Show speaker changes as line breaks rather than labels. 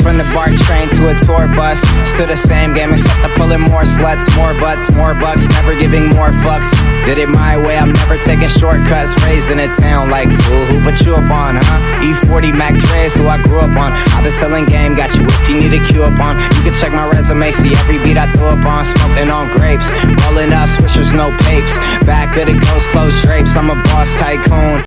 from the BART train to a tour bus. Still the same game except I'm pulling more sluts, more butts, more bucks, never giving more fucks. Did it my way, I'm never taking shortcuts. Raised in a town like, fool, who put you up on, huh? E40 Mac Dre's who I grew up on. I've been selling game, got you if you need a cue up on. You can check my resume, see every beat I throw up on. Smoking on grapes, rolling up swishers, no papes. Back of the ghost, closed drapes, I'm a boss tycoon.